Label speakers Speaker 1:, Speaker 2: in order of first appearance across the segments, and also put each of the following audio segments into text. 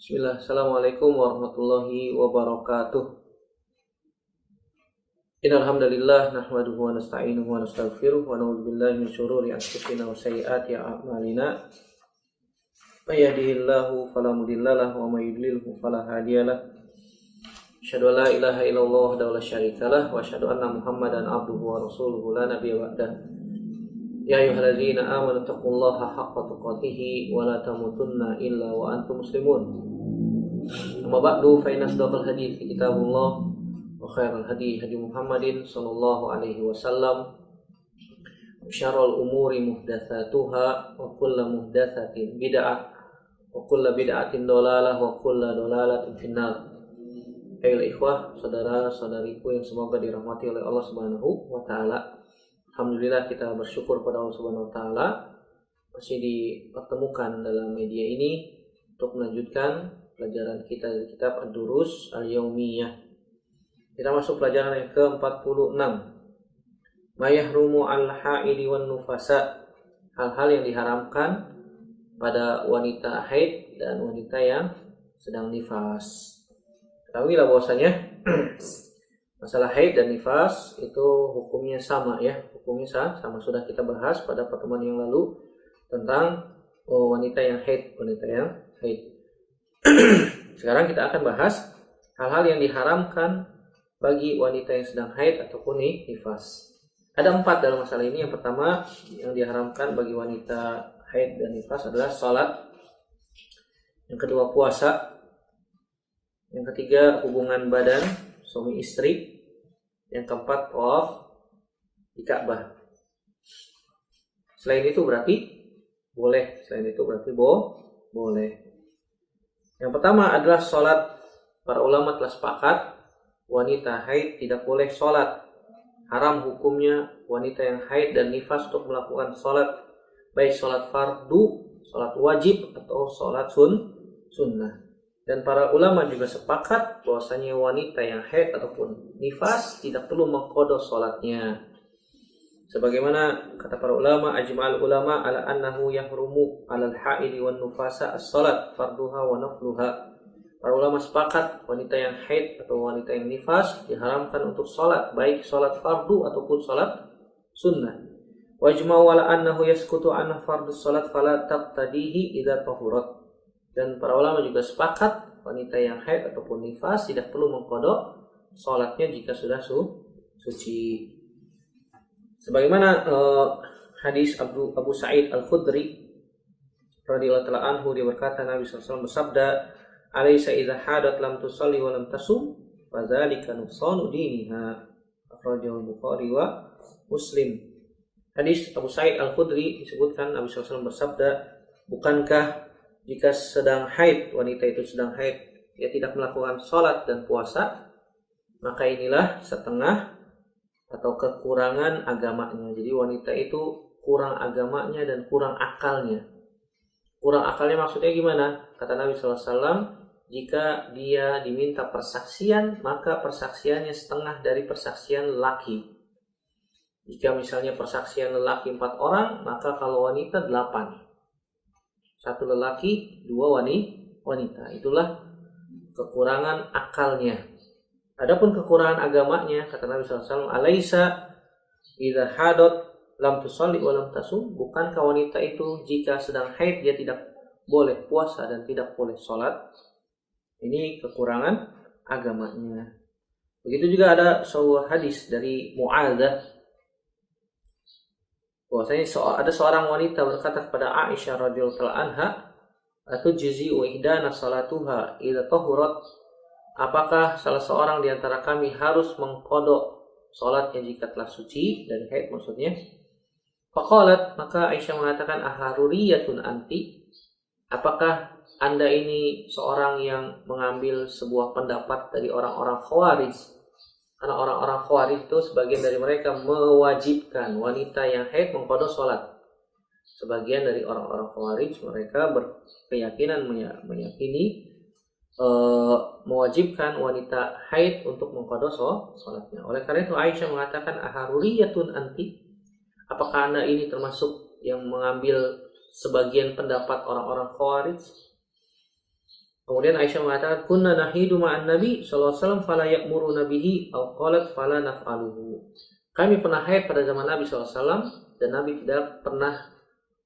Speaker 1: Bismillah, Assalamualaikum warahmatullahi wabarakatuh. Innal hamdalillah nahmaduhu wa nasta'inuhu wa nastaghfiruh wa na'udzu billahi min syururi anfusina wa sayyiati a'malina. May yahdihillahu fala mudhillalah wa may yudlilhu fala hadiyalah. Asyhadu an la ilaha illallah wahdahu la syarikalah wa asyhadu anna Muhammadan abduhu wa rasuluhu la nabiyya ba'dah. Ya ayyuhalladzina amanu taqullaha haqqa tuqatih wa la tamutunna illa wa antum muslimun. Amma ba'du fa inna asdaqal hadits kitabullah wa khairal hadi hadi Muhammadin sallallahu alaihi wasallam wa syarrul umuri muhdatsatuha wa kullu muhdatsatin bid'ah wa kullu bid'atin dhalalah wa kullu dhalalatin finnar. Ayolah ikhwah, saudara-saudariku yang semoga dirahmati oleh Allah Subhanahu wa taala. Alhamdulillah kita bersyukur pada Allah Subhanahu wa taala masih dipertemukan dalam media ini untuk melanjutkan pelajaran kita dari kitab Ad-Durus Al-Yaumiyah. Kita masuk pelajaran yang ke-46. Ma yahrumu al-haidi wan nufasa. Hal-hal yang diharamkan pada wanita haid dan wanita yang sedang nifas. Ketahuilah bahwasanya masalah haid dan nifas itu hukumnya sama ya. Hukumnya sama, sudah kita bahas pada pertemuan yang lalu tentang wanita yang haid. Sekarang kita akan bahas hal-hal yang diharamkan bagi wanita yang sedang haid ataupun nifas. Ada 4 dalam masalah ini. Yang pertama yang diharamkan bagi wanita haid dan nifas adalah salat. Yang kedua puasa. Yang ketiga hubungan badan suami istri. Yang keempat tawaf di Ka'bah. Selain itu berarti boleh. Boleh. Yang pertama adalah sholat. Para ulama telah sepakat wanita haid tidak boleh sholat. Haram hukumnya wanita yang haid dan nifas untuk melakukan sholat, baik sholat fardu, sholat wajib atau sholat sunnah. Dan para ulama juga sepakat bahwasanya wanita yang haid ataupun nifas tidak perlu mengqadha sholatnya. Sebagaimana kata para ulama, ajma'al ulama ala annahu yahrumu 'alal haidi wan nufasa as-salat farduha wa nafluha. Para ulama sepakat wanita yang haid atau wanita yang nifas diharamkan untuk salat, baik salat fardu ataupun salat sunnah. Wa ajma'u 'ala annahu yasqutu 'anha fardus salat fala taqtadihi idza tahurat. Dan para ulama juga sepakat wanita yang haid ataupun nifas tidak perlu mengqadha salatnya jika sudah suci. Sebagaimana hadis Abu Sa'id Al-Khudri radhiyallahu ta'ala anhu, dia berkata Nabi SAW bersabda, "Alaysa idza hadat lam tusalli wa lam tasum fa dzalika nuqsanu diniha." Akhrajahu Bukhari wa Muslim. Hadis Abu Sa'id Al-Khudri disebutkan Nabi SAW bersabda, "Bukankah jika sedang haid, wanita itu sedang haid, dia tidak melakukan salat dan puasa, maka inilah setengah atau kekurangan agamanya." Jadi wanita itu kurang agamanya dan kurang akalnya. Kurang akalnya maksudnya gimana? Kata Nabi SAW, jika dia diminta persaksian, maka persaksiannya setengah dari persaksian lelaki. Jika misalnya persaksian lelaki 4 orang, maka kalau wanita 8. 1 lelaki, 2 wanita. Itulah kekurangan akalnya. Adapun kekurangan agamanya, kata Nabi SAW, "Alaisa idza hadat lam tusalli wa lam tasum." Bukankah wanita itu jika sedang haid dia tidak boleh puasa dan tidak boleh sholat? Ini kekurangan agamanya. Begitu juga ada sebuah hadis dari Mu'adzah bahwasanya ada seorang wanita berkata kepada Aisyah radhiyallahu anha, "Atujzi wa ihdana salatuha idza tahurat." Apakah salah seorang di antara kami harus mengqadha salatnya jika telah suci dari haid maksudnya? Faqalat, maka Aisyah mengatakan, "Aharuriyatun anti?" Apakah Anda ini seorang yang mengambil sebuah pendapat dari orang-orang Khawarij? Karena orang-orang Khawarij itu sebagian dari mereka mewajibkan wanita yang haid mengqadha salat. Sebagian dari orang-orang Khawarij mereka berkeyakinan meyakini mewajibkan wanita haid untuk mengqadha salatnya. Oleh karena itu Aisyah mengatakan, "Aharuriyatun anti?" Apakah Anda ini termasuk yang mengambil sebagian pendapat orang-orang Khawarij? Kemudian Aisyah mengatakan, kunna nahidu ma'an Nabi sallallahu alaihi wasallam fala ya'muruna bihi aw qalat fala naf'aluhu. Kami pernah haid pada zaman Nabi sallallahu alaihi wasallam dan Nabi tidak pernah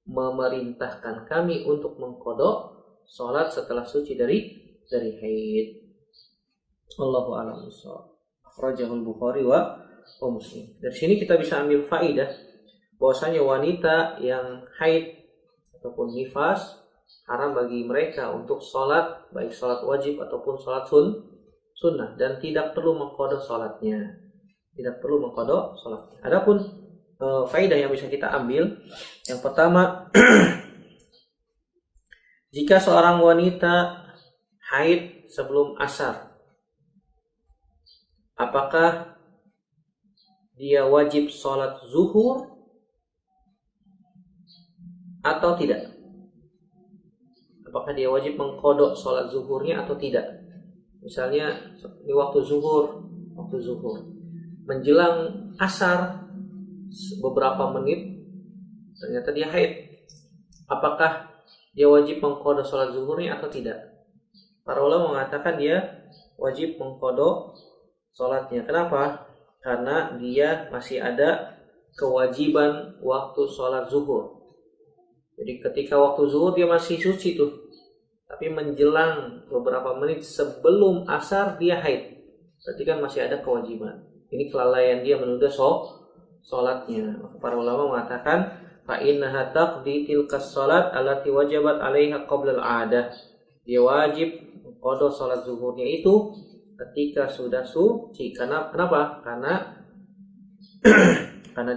Speaker 1: memerintahkan kami untuk mengqadha salat setelah suci dari haid. Allahu a'lam bishawab. Akhrajahul Bukhari wa Muslim. Dari sini kita bisa ambil faidah bahwasanya wanita yang haid ataupun nifas haram bagi mereka untuk sholat, baik sholat wajib ataupun sholat sunnah, dan tidak perlu mengqadha sholatnya. Tidak perlu mengqadha sholatnya. Adapun faedah yang bisa kita ambil, yang pertama, jika seorang wanita haid sebelum asar, apakah dia wajib sholat zuhur atau tidak? Apakah dia wajib mengqadha sholat zuhurnya atau tidak? Misalnya di waktu zuhur menjelang asar beberapa menit ternyata dia haid, apakah dia wajib mengqadha sholat zuhurnya atau tidak? Para ulama mengatakan dia wajib mengqadha sholatnya. Kenapa? Karena dia masih ada kewajiban waktu sholat zuhur. Jadi ketika waktu zuhur dia masih suci tuh, tapi menjelang beberapa menit sebelum asar dia haid, berarti kan masih ada kewajiban. Ini kelalaian dia menunda sholatnya. Para ulama mengatakan fa innaha taqdi tilkas sholat allati wajabat 'alaiha qabla al-'adah. Dia wajib qada sholat zuhurnya itu ketika sudah suci. Kenapa? Karena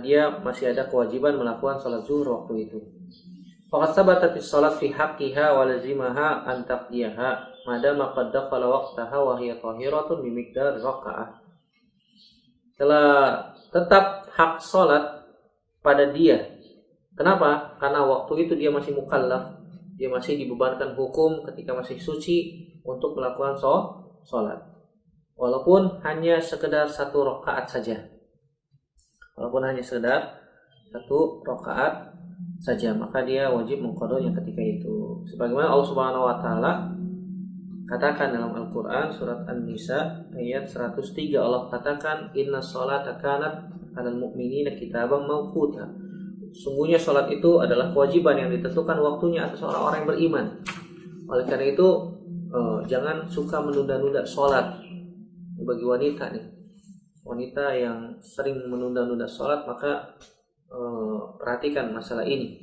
Speaker 1: dia masih ada kewajiban melakukan sholat zuhur waktu itu. Faqad thabatatis salat fi haqqiha wa lazimaha an taqdiyaha madama qad dakhala waqtaha wa hiya tahiratun bi miqdar raka'ah. Telah tetap hak salat pada dia. Kenapa? Karena waktu itu dia masih mukallaf, dia masih dibebankan hukum ketika masih suci untuk melakukan salat. Walaupun hanya sekedar 1 rakaat saja. Saja, maka dia wajib mengqadhanya ketika itu. Sebagaimana Allah Subhanahu wa taala katakan dalam Al-Qur'an surat An-Nisa ayat 103, Allah katakan inna sholata kanat 'alal mu'minina kitaban mawquta. Sungguhnya salat itu adalah kewajiban yang ditentukan waktunya atas orang-orang yang beriman. Oleh karena itu jangan suka menunda-nunda salat. Bagi wanita nih, wanita yang sering menunda-nunda salat, maka perhatikan masalah ini.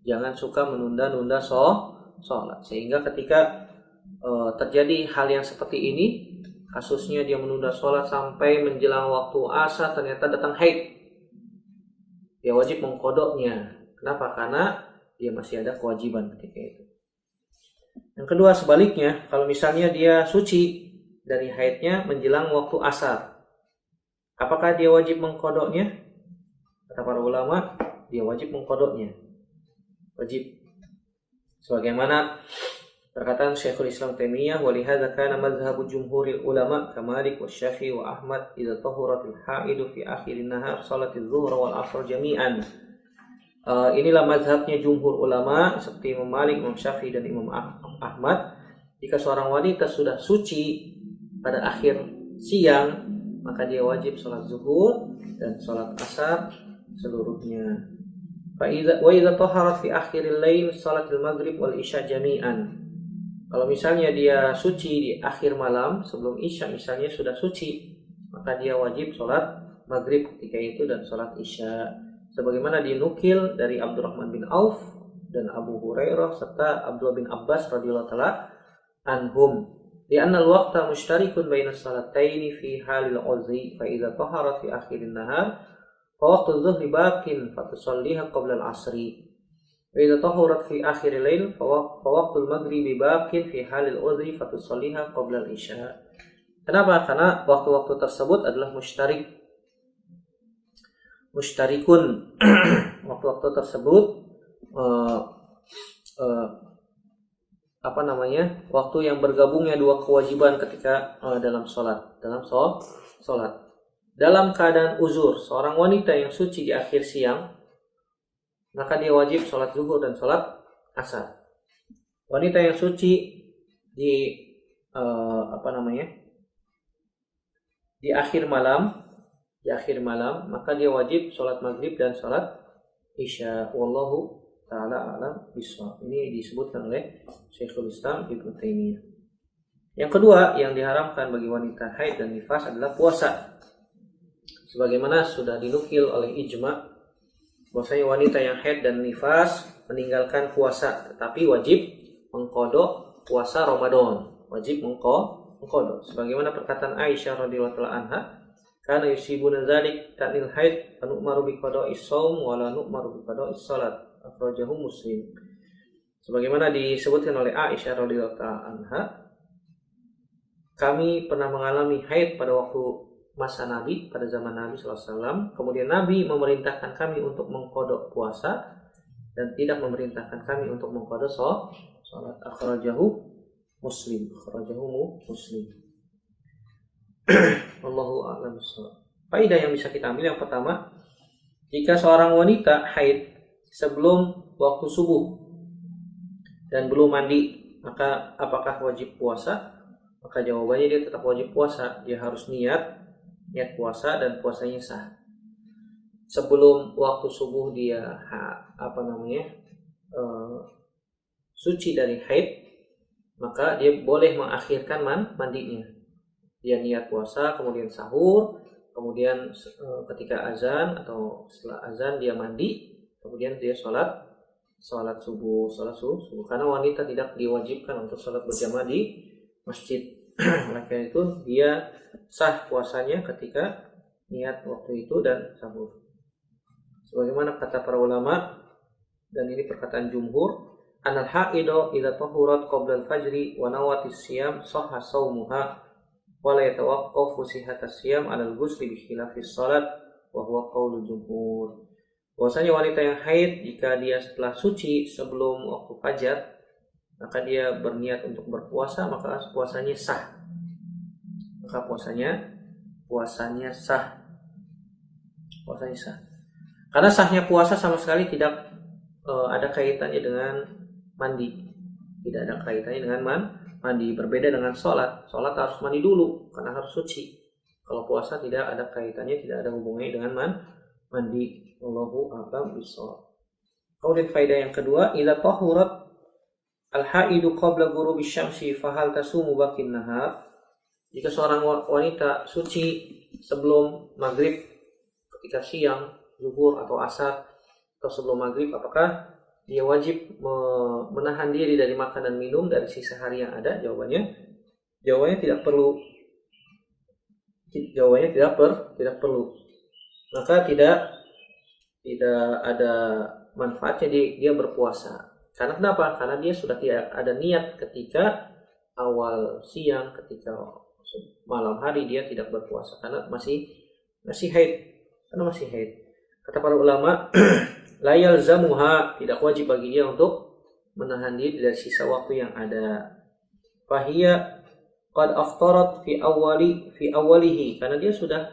Speaker 1: Jangan suka menunda-nunda sholat, sehingga ketika terjadi hal yang seperti ini, kasusnya dia menunda sholat sampai menjelang waktu asar ternyata datang haid, dia wajib mengqadhanya. Kenapa? Karena dia masih ada kewajiban ketika itu. Yang kedua, sebaliknya, kalau misalnya dia suci dari haidnya menjelang waktu asar, apakah dia wajib mengqadhanya? Kata para ulama, dia wajib mengqadhanya. Wajib. Sebagaimana perkataan Syekhul Islam Taimiyah, wa lihadza kana madhhabu jumhuril ulama Malik wa Syafi'i wa Ahmad idza tahuratil haidu fi akhirin nahar salatiz zuhur wal 'asr jami'an. Inilah mazhabnya jumhur ulama seperti Imam Malik, Imam Syafi'i dan Imam Ahmad. Jika seorang wanita sudah suci pada akhir siang, maka dia wajib sholat zuhur dan sholat asar seluruhnya. Wa idza taharat fi akhiril lail salatul maghrib wal isya jami'an. Kalau misalnya dia suci di akhir malam sebelum isya misalnya sudah suci, maka dia wajib sholat maghrib ketika itu dan sholat isya. Sebagaimana dinukil dari Abdurrahman bin Auf dan Abu Hurairah serta Abdullah bin Abbas radhiyallahu taala anhum. Lianna al-waqta mushtarikun baina as-salataini fi halil udhri fa idza taharat fi akhirin nahar فوقت الظهر باق فتصليها قبل العصر وإذا طهرت في آخر الليل فوقت المغرب باق في حال العذر فتصليها قبل العشاء. Kenapa? Karena waktu-waktu tersebut adalah mustarikun. Waktu-waktu tersebut waktu yang bergabungnya dua kewajiban ketika dalam sholat. Dalam keadaan uzur, seorang wanita yang suci di akhir siang, maka dia wajib sholat zuhur dan sholat asar. Wanita yang suci di di akhir malam, maka dia wajib sholat maghrib dan sholat isya. Wallahu ta'ala alam bishawab. Ini disebutkan oleh Syekhul Islam Ibnu Taimiyah. Yang kedua yang diharamkan bagi wanita haid dan nifas adalah puasa. Sebagaimana sudah dinukil oleh ijma bahwasanya wanita yang haid dan nifas meninggalkan puasa, tetapi wajib mengqadha puasa Ramadan. Wajib mengqadha. Sebagaimana perkataan Aisyah radhiyallahu anha, kana yusibuna dzalik ta'nil haid wa nu'maru bi qada'is shaum wa la nu'maru bi qada'is salat. Akhrajahu Muslim. Sebagaimana disebutkan oleh Aisyah radhiyallahu anha, kami pernah mengalami haid pada waktu masa Nabi, pada zaman Nabi SAW. Kemudian Nabi memerintahkan kami untuk mengqadha puasa dan tidak memerintahkan kami untuk mengqadha salat. Akhrajahu Muslim. Wallahu a'lam bishawab. Faedah yang bisa kita ambil yang pertama, jika seorang wanita haid sebelum waktu subuh dan belum mandi, maka apakah wajib puasa? Maka jawabannya dia tetap wajib puasa. Dia harus niat puasa dan puasanya sah. Sebelum waktu subuh dia suci dari haid, maka dia boleh mengakhirkan mandinya. Dia niat puasa, kemudian sahur, kemudian ketika azan atau setelah azan dia mandi, kemudian dia sholat subuh. Karena wanita tidak diwajibkan untuk sholat berjamaah di masjid. Oleh karena itu dia sah puasanya ketika niat waktu itu dan sahur. Sebagaimana kata para ulama, dan ini perkataan jumhur, anal haido idza tahurat qabla al-fajri wa nawatis siyam sahha shaumuha wa la yatawaqqafu sihhatas siyam 'ala al-ghusli bi khilafis salat wa huwa qaulul jumhur. Bahwasanya wanita yang haid jika dia setelah suci sebelum waktu fajar, maka dia berniat untuk berpuasa, maka puasanya sah. Puasanya sah. Karena sahnya puasa sama sekali tidak ada kaitannya dengan mandi. Tidak ada kaitannya dengan mandi. Berbeda dengan sholat. Sholat harus mandi dulu karena harus suci. Kalau puasa tidak ada kaitannya, tidak ada hubungannya dengan mandi. Wallahu a'lam bishawab. Kemudian faedah yang kedua, idza tahurat al-haidu qabla ghurubi syamsi fahal tasumu baqin nahar. Jika seorang wanita suci sebelum maghrib, ketika siang, zuhur atau asar, atau sebelum maghrib, apakah dia wajib menahan diri dari makan dan minum dari sisa hari yang ada? Jawabannya tidak perlu. Tidak perlu. Maka tidak ada manfaatnya dia berpuasa. Karena kenapa? Karena dia sudah tidak ada niat ketika awal siang, ketika malam hari dia tidak berpuasa karena masih haid. Kata para ulama, la yalzamuha, tidak wajib bagi dia untuk menahan diri dari sisa waktu yang ada. Fahiya qad aftarat fi awalihi, karena dia sudah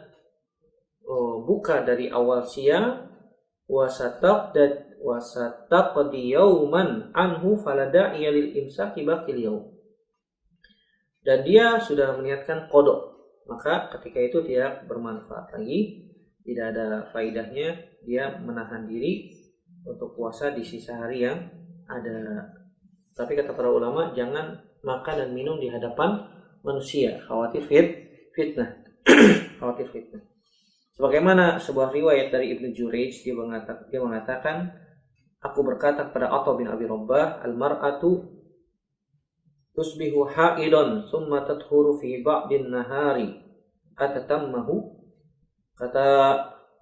Speaker 1: buka dari awal siang, wasataqdi yauman anhu falada'iya lil imsaki baqil yaum. Dan dia sudah meniatkan qada, maka ketika itu tidak bermanfaat lagi, tidak ada faidahnya dia menahan diri untuk puasa di sisa hari yang ada. Tapi kata para ulama, jangan makan dan minum di hadapan manusia, khawatir fitnah. Sebagaimana sebuah riwayat dari Ibnu Jurayj, dia mengatakan, aku berkata kepada Atha bin Abi Rabbah, al-mar'atu tusbihu ha'idon summa tadhuru fi ba'din nahari atatammahu. Kata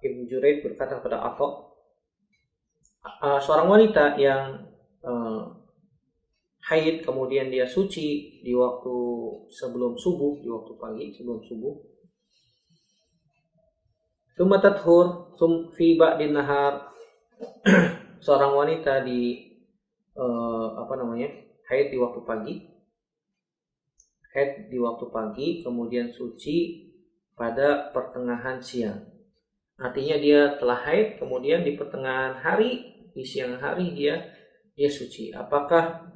Speaker 1: Ibnu Jurayj berkata kepada Atha, seorang wanita yang haid kemudian dia suci di waktu sebelum subuh, di waktu pagi sebelum subuh, summa tadhur fi ba'din nahar, seorang wanita di haid di waktu pagi kemudian suci pada pertengahan siang. Artinya dia telah haid, kemudian di pertengahan hari, di siang hari dia suci. Apakah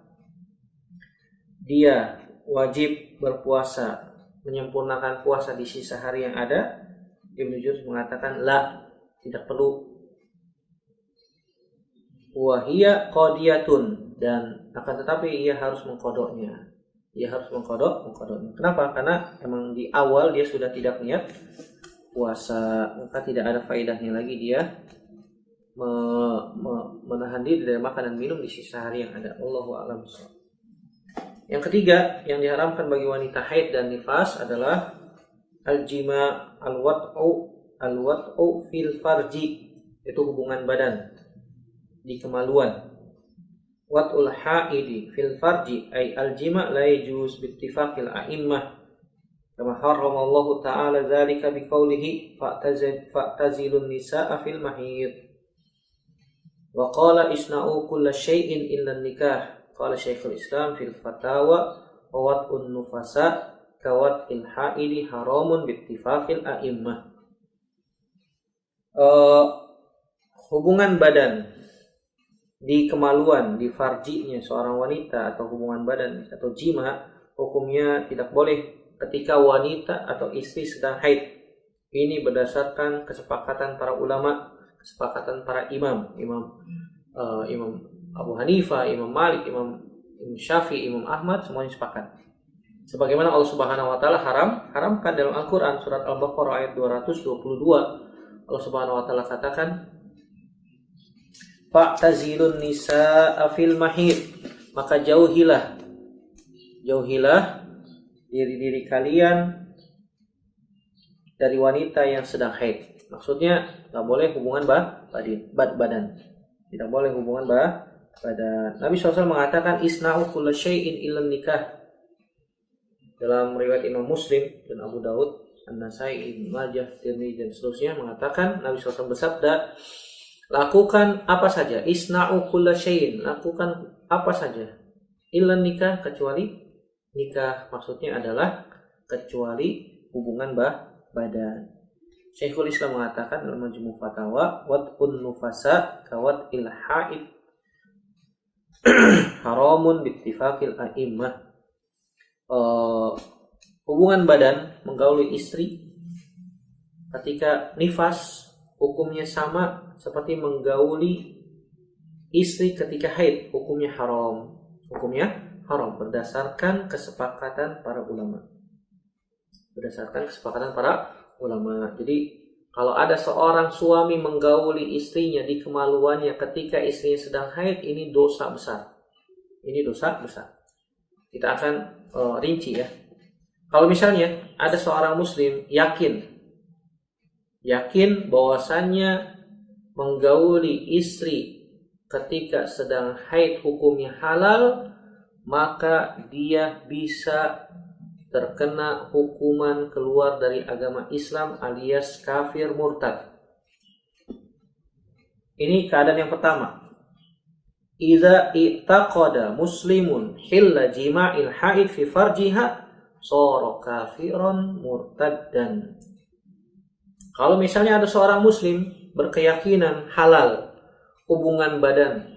Speaker 1: dia wajib berpuasa, menyempurnakan puasa di sisa hari yang ada? Ibnu Jurayj mengatakan la, tidak perlu. Wahia qadiyatun, dan akan tetapi ia harus mengkodoknya. Ia harus mengkodoknya. Kenapa? Karena emang di awal dia sudah tidak niat puasa, maka tidak ada faedahnya lagi dia menahan diri dari makan dan minum di sisa hari yang ada. Allahu a'lam. Yang ketiga yang diharamkan bagi wanita haid dan nifas adalah al-jima, al-wat'u fil farji, itu hubungan badan di kemaluan. Wat'ul haidi fil farji ay al-jima la yajuz bi ittifaqil a'immah kama harrama Allah ta'ala dzalika biqaulihi fa'tazilun nisaa fil mahid. Wa qala isna'u kulla syai'in illa nikah. Qala Syekhul Islam fil fatawa wa wat'un nufasa ka wat'il haidi haramun bi ittifaqil a'immah. Hubungan badan di kemaluan, di farjinya seorang wanita, atau hubungan badan atau jima, hukumnya tidak boleh ketika wanita atau istri sedang haid. Ini berdasarkan kesepakatan para ulama, kesepakatan para imam Abu Hanifah, Imam Malik, Imam Syafi'i, Imam Ahmad, semuanya sepakat. Sebagaimana Allah Subhanahu wa taala haramkan dalam Al-Qur'an surat Al-Baqarah ayat 222. Allah Subhanahu wa taala katakan, fa'tazilun nisaa fil mahid, maka jauhilah diri kalian dari wanita yang sedang haid. Maksudnya nggak boleh hubungan badan, tidak boleh hubungan badan. Nabi SAW mengatakan isna'u kulla syai'in illa nikah. Dalam riwayat Imam Muslim dan Abu Daud, An-Nasai, Ibnu Majah, Tirmidzi dan seterusnya mengatakan Nabi SAW bersabda, lakukan apa saja, isna'u kulla syai'in, lakukan apa saja, illa nikah, kecuali nikah. Maksudnya adalah kecuali hubungan badan. Syekhul Islam mengatakan dalam Majmu' Fatawa, wat'un nufasa kawat il haid haramun bittifaqil a'immah. Hubungan badan menggauli istri ketika nifas hukumnya sama seperti menggauli istri ketika haid, hukumnya haram berdasarkan kesepakatan para ulama. Jadi kalau ada seorang suami menggauli istrinya di kemaluannya ketika istrinya sedang haid, ini dosa besar. Kita akan rinci ya. Kalau misalnya ada seorang muslim yakin bahwasannya menggauli istri ketika sedang haid hukumnya halal, maka dia bisa terkena hukuman keluar dari agama Islam alias kafir murtad. Ini keadaan yang pertama. Idza i'taqada muslimun hilla jima'il haid fi farjiha shara kafiran murtaddan. Kalau misalnya ada seorang muslim berkeyakinan halal hubungan badan,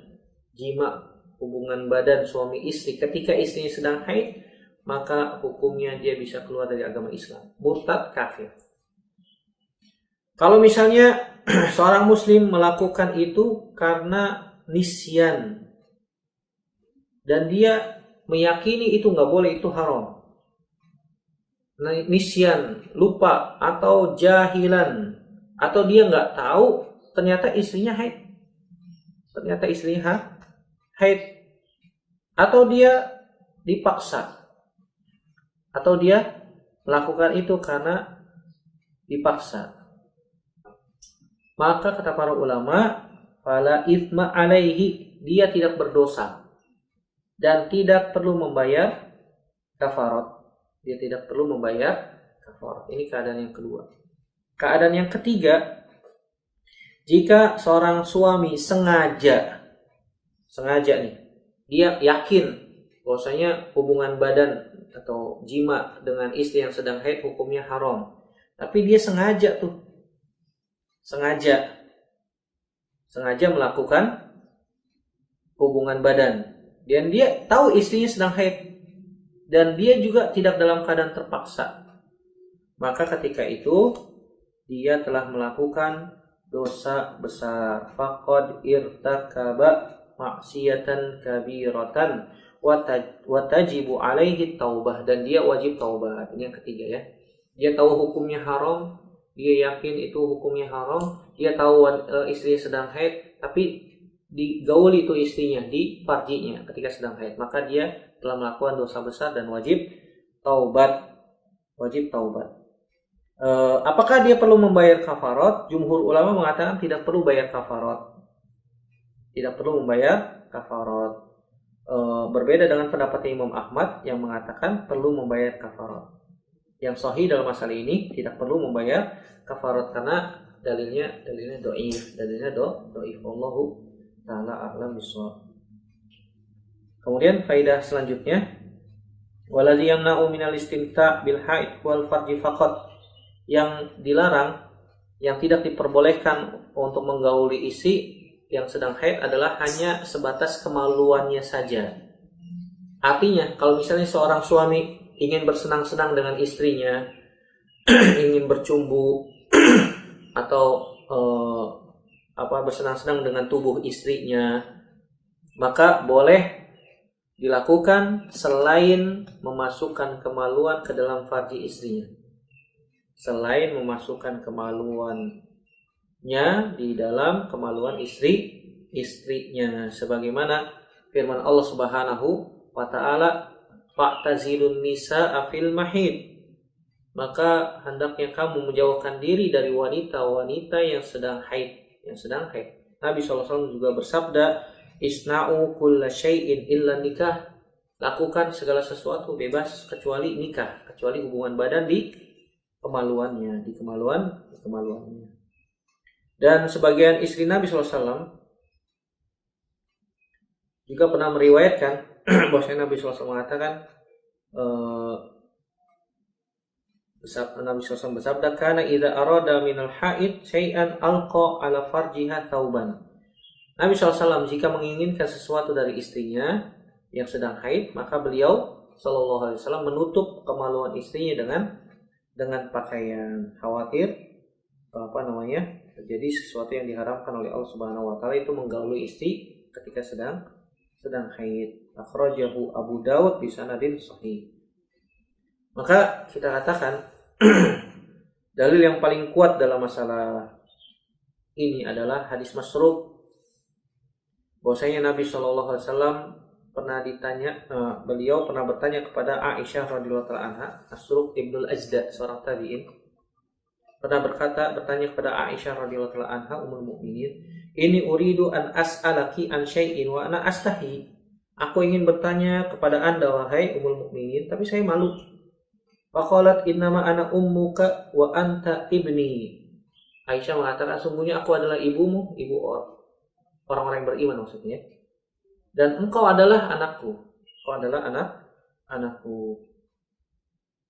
Speaker 1: hubungan badan suami istri ketika istrinya sedang haid, maka hukumnya dia bisa keluar dari agama Islam, murtad, kafir. Kalau misalnya seorang muslim melakukan itu karena nisyan dan dia meyakini itu nggak boleh, itu haram. Nisyan, lupa, atau jahilan, atau dia nggak tahu ternyata istrinya haid, atau dia dipaksa, atau dia melakukan itu karena dipaksa, maka kata para ulama, fala itsma alaihi, dia tidak berdosa dan tidak perlu membayar kafarat. Ini keadaan yang kedua. Keadaan yang ketiga, jika seorang suami sengaja nih, dia yakin bahwasanya hubungan badan atau jima dengan istri yang sedang haid hukumnya haram, tapi dia sengaja melakukan hubungan badan dan dia tahu istrinya sedang haid, dan dia juga tidak dalam keadaan terpaksa, maka ketika itu dia telah melakukan dosa besar. Faqad irtakaba maksiatan kabiratan wa tajibu alaihi taubah, dan dia wajib taubat. Ini yang ketiga ya. Dia tahu hukumnya haram, dia yakin itu hukumnya haram, dia tahu istrinya sedang haid, tapi digauli itu istrinya di farjinya ketika sedang haid, maka dia telah melakukan dosa besar dan wajib taubat. Wajib taubat. Apakah dia perlu membayar kafarat? Jumhur ulama mengatakan tidak perlu bayar kafarat. Tidak perlu membayar kafarat. Berbeda dengan pendapat Imam Ahmad yang mengatakan perlu membayar kafarat. Yang sahih dalam masalah ini tidak perlu membayar kafarat karena dalilnya dhaif. Dalilnya dhaif. Wallahu ta'ala a'lam bishawab. Kemudian faedah selanjutnya, waladzi yamna'u minal istimta' bil haid wal farji faqat, yang dilarang, yang tidak diperbolehkan untuk menggauli istri yang sedang haid adalah hanya sebatas kemaluannya saja. Artinya, kalau misalnya seorang suami ingin bersenang-senang dengan istrinya, ingin bercumbu atau bersenang-senang dengan tubuh istrinya, maka boleh dilakukan selain memasukkan kemaluan ke dalam farji istrinya. Selain memasukkan kemaluannya di dalam kemaluan istrinya, sebagaimana firman Allah Subhanahu wa taala, fa'tazilun nisaa fil mahid, maka hendaknya kamu menjauhkan diri dari wanita-wanita yang sedang haid. Nabi SAW juga bersabda, isna'u kulla syai'in illa nikah, lakukan segala sesuatu bebas kecuali nikah, kecuali hubungan badan di kemaluannya. Dan sebagian istri Nabi SAW juga pernah meriwayatkan bahwasanya Nabi SAW mengatakan, Nabi SAW bersabda, kana idza arada minal haid syai'an alqa ala farjiha thauban. Nabi SAW jika menginginkan sesuatu dari istrinya yang sedang haid, maka beliau SAW menutup kemaluan istrinya dengan pakaian, khawatir terjadi sesuatu yang diharamkan oleh Allah Subhanahu wa taala, itu menggauli istri ketika sedang haid. Akhrajahu Abu Dawud bi sanadin sahih. Maka kita katakan dalil yang paling kuat dalam masalah ini adalah hadis Masruq, bahwasanya Nabi Shallallahu alaihi wasallam beliau pernah bertanya kepada Aisyah radhiyallahu anha. Masruq ibnul Ajda, seorang tabi'in, pernah bertanya kepada Aisyah radhiyallahu anha, ummul mukminin, ini uridu an as'alaki an syai'in wa ana astahi. Aku ingin bertanya kepada Anda wahai ummul mukminin, tapi saya malu. Faqalat innama ana ummuka wa anta ibni. Aisyah mengatakan, sungguhnya aku adalah ibumu, ibu orang-orang yang beriman maksudnya, dan engkau adalah anakku.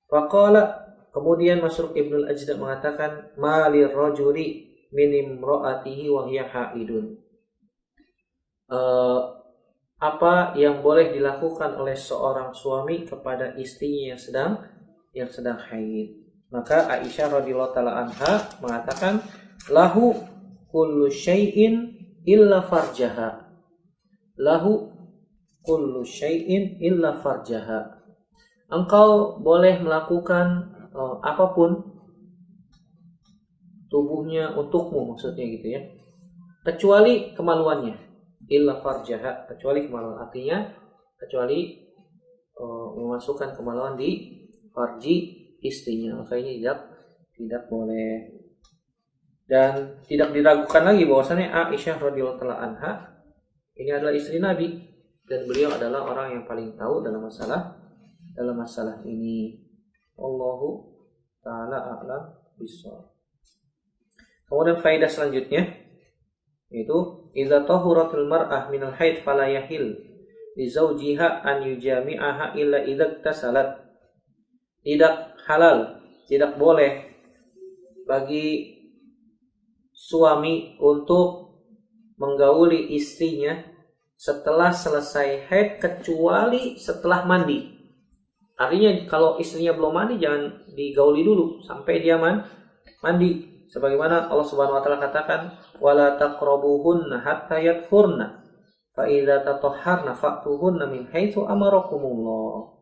Speaker 1: Faqala, kemudian Masruq ibnul Ajda mengatakan, malir rajuli min imra'atihi wa hiya haidun. Apa yang boleh dilakukan oleh seorang suami kepada istrinya yang sedang haid? Maka Aisyah radhiyallahu taala anha mengatakan, lahu kullu syai'in illa farjaha. Lahu kullu syai'in illa farjaha. Engkau boleh melakukan apapun tubuhnya untukmu, maksudnya gitu ya, kecuali kemaluannya. Illa farjaha, kecuali kemaluan, artinya kecuali memasukkan kemaluan di farji istrinya, maka ini tidak boleh. Dan tidak diragukan lagi bahwasanya Aisyah radhiyallahu anha ini adalah istri Nabi, dan beliau adalah orang yang paling tahu dalam masalah ini. Allahu ta'ala a'lam bishawab. Kemudian faedah selanjutnya yaitu, idza tahuratul mar'ah minal haid fala yahil li zawjiha an yujami'aha illa idza tasalat. Tidak halal, tidak boleh bagi suami untuk menggauli istrinya setelah selesai haid kecuali setelah mandi. Artinya kalau istrinya belum mandi jangan digauli dulu sampai dia mandi. Sebagaimana Allah Subhanahu wa taala katakan, "Wala taqrabuhunna hatta yatahurna. Fa idza tatahharna fa'tuhunna min haitsu amarakumullah."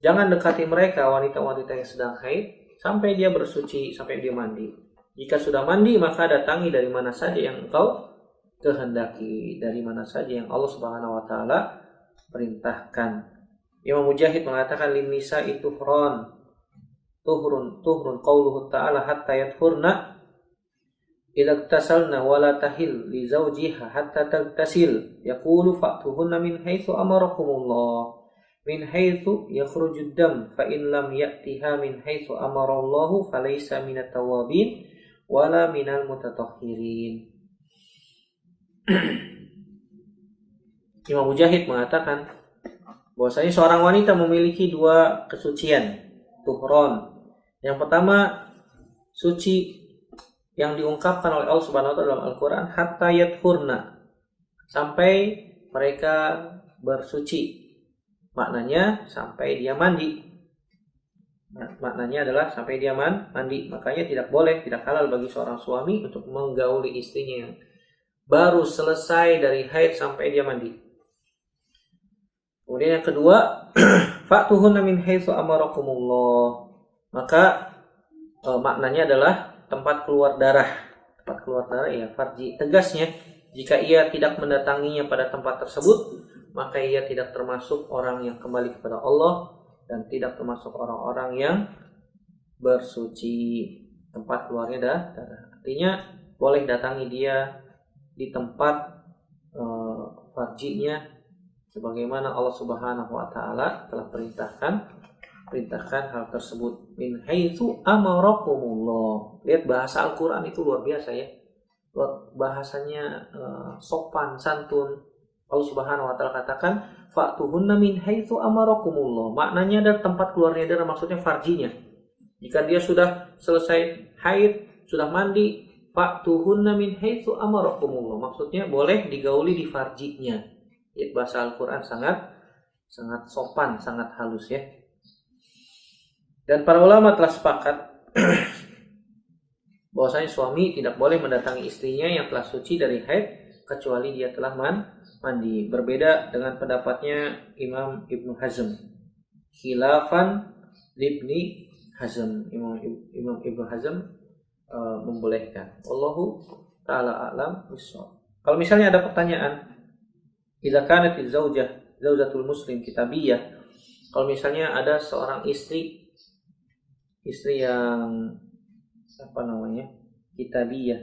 Speaker 1: Jangan dekati mereka wanita-wanita yang sedang haid sampai dia bersuci, sampai dia mandi. Jika sudah mandi maka datangi dari mana saja yang engkau kehendaki, dari mana saja yang Allah Subhanahu wa taala perintahkan. Imam Mujahid mengatakan linnisa itu tuhrun qauluhu ta'ala hatta yathurna idza tasalna wala tahil li zawjiha hatta tagtasil yaqulu fa'tuhunna min haitsu amarakumullah min haitsu yakhrujud dam fa in lam ya'tiha min haitsu amarallahu falaysa minat tawabin wala minal mutatahhirin. Imam Mujahid mengatakan bahwasanya seorang wanita memiliki dua kesucian, tuhron. Yang pertama, suci yang diungkapkan oleh Allah Subhanahu wa taala dalam Al-Qur'an, hatta yathurna, sampai mereka bersuci. Maknanya sampai dia mandi. Maknanya adalah sampai dia mandi. Makanya tidak boleh, tidak halal bagi seorang suami untuk menggauli istrinya yang baru selesai dari haid sampai dia mandi. Kemudian yang kedua, fa'tuhunna min haitsu amarakumullah. Maka maknanya adalah tempat keluar darah. Tempat keluar darah ya farji. Tegasnya, jika ia tidak mendatanginya pada tempat tersebut, maka ia tidak termasuk orang yang kembali kepada Allah dan tidak termasuk orang-orang yang bersuci. Tempat keluarnya darah. Artinya boleh datangi dia di tempat farjinya sebagaimana Allah Subhanahu wa taala telah perintahkan hal tersebut. Min haitsu amarakumullah. Lihat bahasa Al-Qur'an itu luar biasa ya. Bahasanya sopan, santun. Allah Subhanahu wa taala katakan fa'tuhunna min haitsu amarakumullah. Maknanya adalah tempat keluarnya darah, maksudnya farjinya. Jika dia sudah selesai haid, sudah mandi, fa'tuhunna min haitsu amarakumullah. Maksudnya boleh digauli di farjinya. Bahasa Al-Quran sangat sopan, sangat halus ya. Dan para ulama telah sepakat bahwasanya suami tidak boleh mendatangi istrinya yang telah suci dari haid kecuali dia telah mandi. Berbeda dengan pendapatnya Imam Ibnu Hazm, khilafan Ibni Hazm. Imam Ibnu Hazm membolehkan. Wallahu ta'ala a'lam bishawab. Kalau misalnya ada pertanyaan, idza kanat zaujatul muslim kitabiyah, kalau misalnya ada seorang istri yang kitabiyah,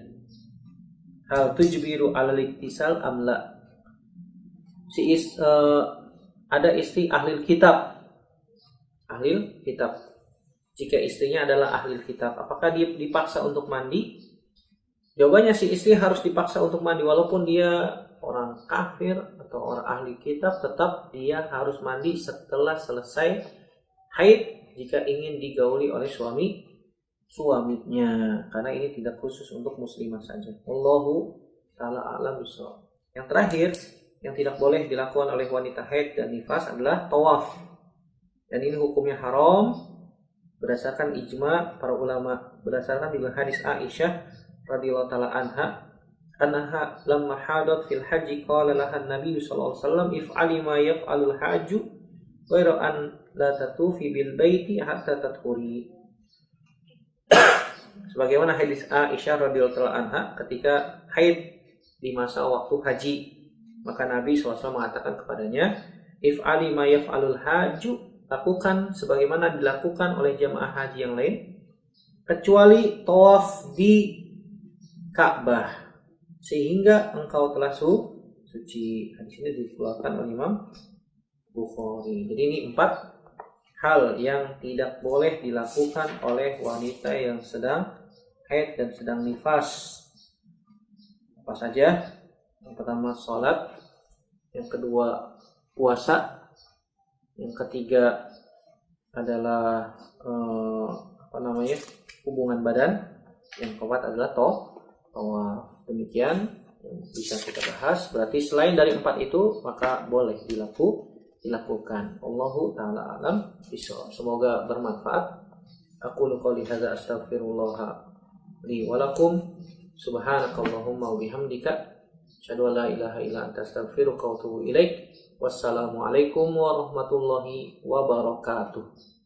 Speaker 1: hal tujbiru alal iktisal amla, ada istri ahli kitab. Jika istrinya adalah ahli kitab, apakah dia dipaksa untuk mandi? Jawabannya si istri harus dipaksa untuk mandi walaupun dia orang kafir atau orang ahli kitab, tetap dia harus mandi setelah selesai haid jika ingin digauli oleh suaminya, karena ini tidak khusus untuk muslimah saja. Wallahu ta'ala a'lam bishawab. Yang terakhir, yang tidak boleh dilakukan oleh wanita haid dan nifas adalah tawaf. Dan ini hukumnya haram berdasarkan ijma para ulama, berdasarkan juga hadis Aisyah radhiyallahu taala anha lamma hadat fil haji qala laha an-nabi sallallahu alaihi wasallam if'ali ma yaf'alul hajju ghairu an la tatufi bil baiti hatta tadkhuri. Sebagaimana hadis Aisyah radhiyallahu taala anha ketika haid di masa waktu haji, maka Nabi SAW mengatakan kepadanya, if'ali ma yaf'alul hajju, lakukan sebagaimana dilakukan oleh jamaah haji yang lain kecuali tawaf di Ka'bah sehingga engkau telah suci. Hadis ini dikeluarkan oleh Imam Bukhari. Jadi ini 4 hal yang tidak boleh dilakukan oleh wanita yang sedang haid dan sedang nifas. Apa saja? Yang pertama sholat, yang kedua puasa, yang ketiga adalah hubungan badan, yang keempat adalah tawaf. Demikian yang bisa kita bahas. Berarti selain dari 4 itu maka boleh dilakukan. Allahu ta'ala alam bishawab. Semoga bermanfaat. Aku qouli hadza astaghfirullah li wa lakum. Subhanakallahumma wa bihamdika asyhadu an la ilaha illa anta astaghfiruka wa atubu ilaik. Wassalamualaikum warahmatullahi wabarakatuh.